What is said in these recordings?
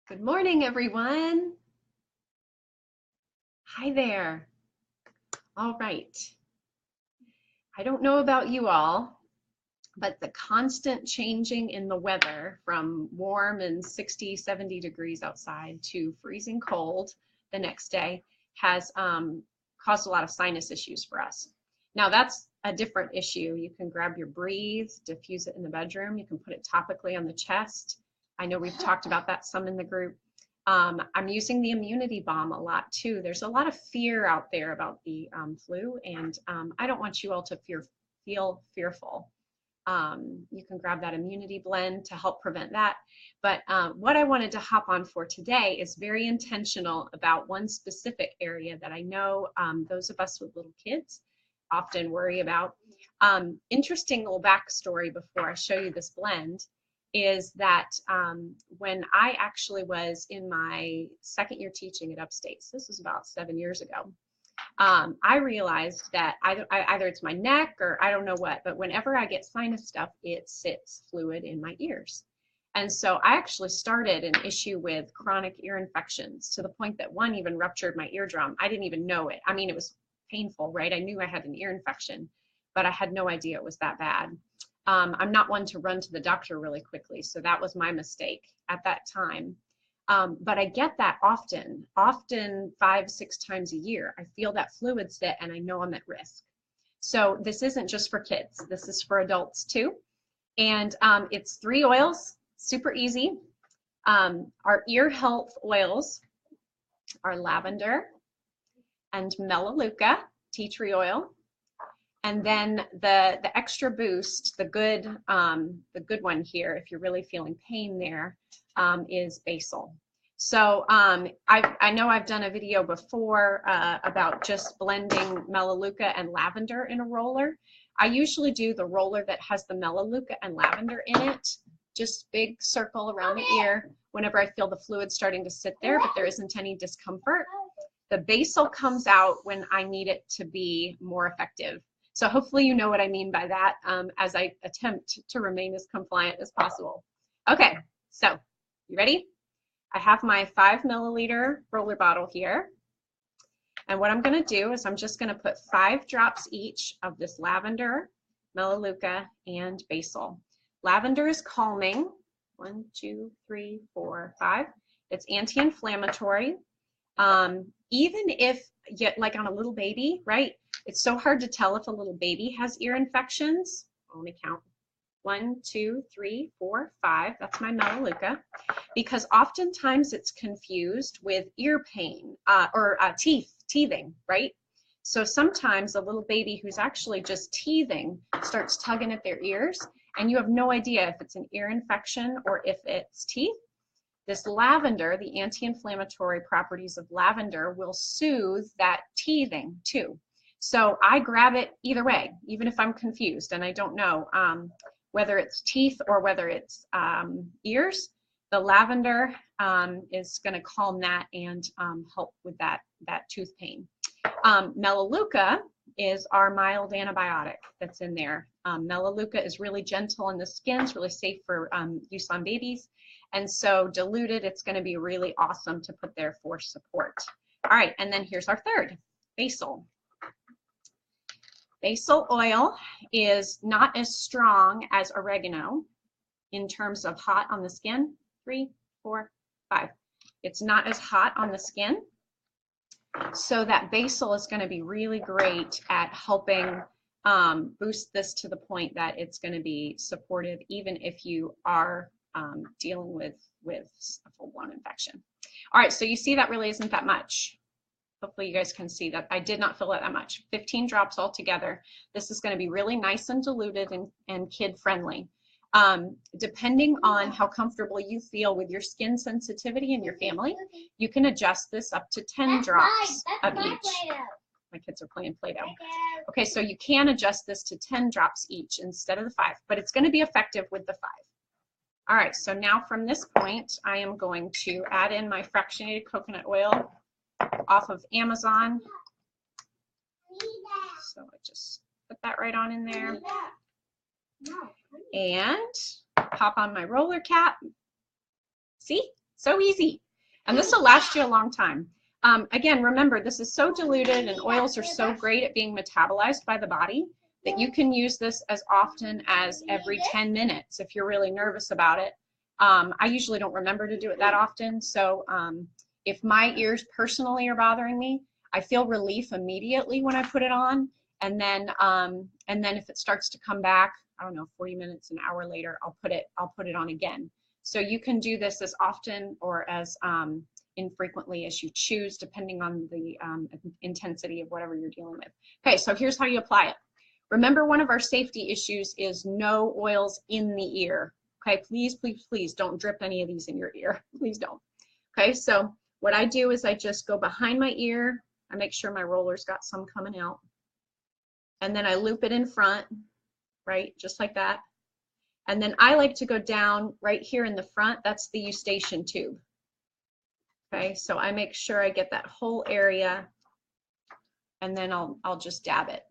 Good morning, everyone. Hi there. All right. I don't know about you all, but the constant changing in the weather from warm and 60, 70 degrees outside to freezing cold the next day has caused a lot of sinus issues for us. Now, that's a different issue. You can grab your Breathe, diffuse it in the bedroom. You can put it topically on the chest. I know we've talked about that some in the group. I'm using the immunity balm a lot too. There's a lot of fear out there about the flu, and I don't want you all to feel fearful. You can grab that immunity blend to help prevent that. But what I wanted to hop on for today is very intentional about one specific area that I know those of us with little kids often worry about. Interesting little backstory before I show you this blend is that when I actually was in my second year teaching at Upstate, so this was about 7 years ago, I realized that either it's my neck or I don't know what, but whenever I get sinus stuff, it sits fluid in my ears. And so I actually started an issue with chronic ear infections to the point that one even ruptured my eardrum. I didn't even know it. I mean, it was painful, right? I knew I had an ear infection, but I had no idea it was that bad. I'm not one to run to the doctor really quickly, so that was my mistake at that time. But I get that often 5-6 times a year. I feel that fluid sit and I know I'm at risk. So this isn't just for kids, this is for adults too. And it's 3 oils, super easy. Our ear health oils are lavender and melaleuca, tea tree oil. And then the extra boost, the good one here, if you're really feeling pain there, is basil. So I know I've done a video before about just blending melaleuca and lavender in a roller. I usually do the roller that has the melaleuca and lavender in it, just big circle around the ear whenever I feel the fluid starting to sit there, but there isn't any discomfort. The basil comes out when I need it to be more effective. So hopefully you know what I mean by that as I attempt to remain as compliant as possible. Okay, so you ready? I have my 5 milliliter roller bottle here. And what I'm going to do is I'm just going to put 5 drops each of this lavender, melaleuca, and basil. Lavender is calming. 1, 2, 3, 4, 5. It's anti-inflammatory. Even if, like on a little baby, right? It's so hard to tell if a little baby has ear infections. Let me count. 1, 2, 3, 4, 5. That's my melaleuca. Because oftentimes it's confused with ear pain or teething, right? So sometimes a little baby who's actually just teething starts tugging at their ears, and you have no idea if it's an ear infection or if it's teeth. This lavender, the anti-inflammatory properties of lavender, will soothe that teething too. So I grab it either way, even if I'm confused and I don't know whether it's teeth or whether it's ears. The lavender is going to calm that and help with that tooth pain. Melaleuca is our mild antibiotic that's in there. Melaleuca is really gentle on the skin. It's really safe for use on babies. And so diluted, it's going to be really awesome to put there for support. All right, and then here's our third, basil. Basil oil is not as strong as oregano in terms of hot on the skin. 3, 4, 5. It's not as hot on the skin. So that basil is going to be really great at helping boost this to the point that it's going to be supportive even if you are dealing with a full-blown infection. All right, so you see that really isn't that much. Hopefully you guys can see that I did not fill it that much. 15 drops altogether. This is going to be really nice and diluted and kid-friendly. Depending on how comfortable you feel with your skin sensitivity in your family, you can adjust this up to 10 drops of each. My kids are playing Play-Doh. Okay, so you can adjust this to 10 drops each instead of the 5, but it's going to be effective with the 5. All right, so now from this point, I am going to add in my fractionated coconut oil off of Amazon. So I just put that right on in there. And pop on my roller cap. See? So easy. And this will last you a long time. Again, remember, this is so diluted and oils are so great at being metabolized by the body that you can use this as often as every 10 minutes if you're really nervous about it. I usually don't remember to do it that often. So if my ears personally are bothering me, I feel relief immediately when I put it on. And then if it starts to come back, I don't know, 40 minutes, an hour later, I'll put it on again. So you can do this as often or as infrequently as you choose, depending on the intensity of whatever you're dealing with. Okay, so here's how you apply it. Remember, one of our safety issues is no oils in the ear. Okay, please, please, please don't drip any of these in your ear. Please don't. Okay, so what I do is I just go behind my ear. I make sure my roller's got some coming out. And then I loop it in front, right, just like that. And then I like to go down right here in the front. That's the eustachian tube. Okay, so I make sure I get that whole area, and then I'll just dab it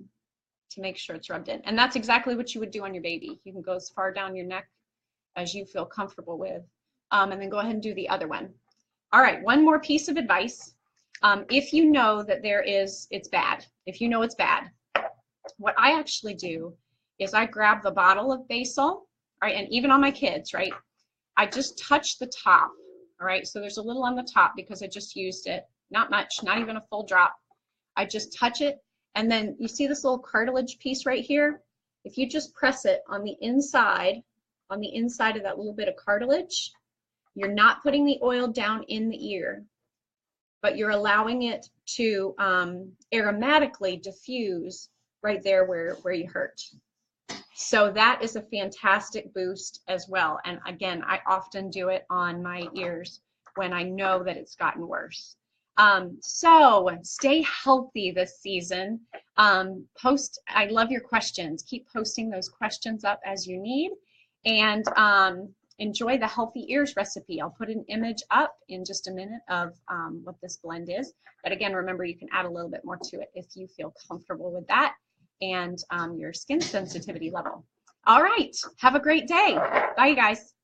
to make sure it's rubbed in. And that's exactly what you would do on your baby. You can go as far down your neck as you feel comfortable with, and then go ahead and do the other one. All right, one more piece of advice. If you know that it's bad, if you know it's bad, what I actually do is I grab the bottle of basil, right, and even on my kids, right, I just touch the top. All right, so there's a little on the top because I just used it. Not much, not even a full drop. I just touch it, and then you see this little cartilage piece right here? If you just press it on the inside of that little bit of cartilage, you're not putting the oil down in the ear, but you're allowing it to aromatically diffuse right there where you hurt. So that is a fantastic boost as well. And again, I often do it on my ears when I know that it's gotten worse. So stay healthy this season. I love your questions. Keep posting those questions up as you need. And enjoy the Healthy Ears recipe. I'll put an image up in just a minute of what this blend is. But again, remember, you can add a little bit more to it if you feel comfortable with that and your skin sensitivity level. All right, have a great day. Bye, you guys.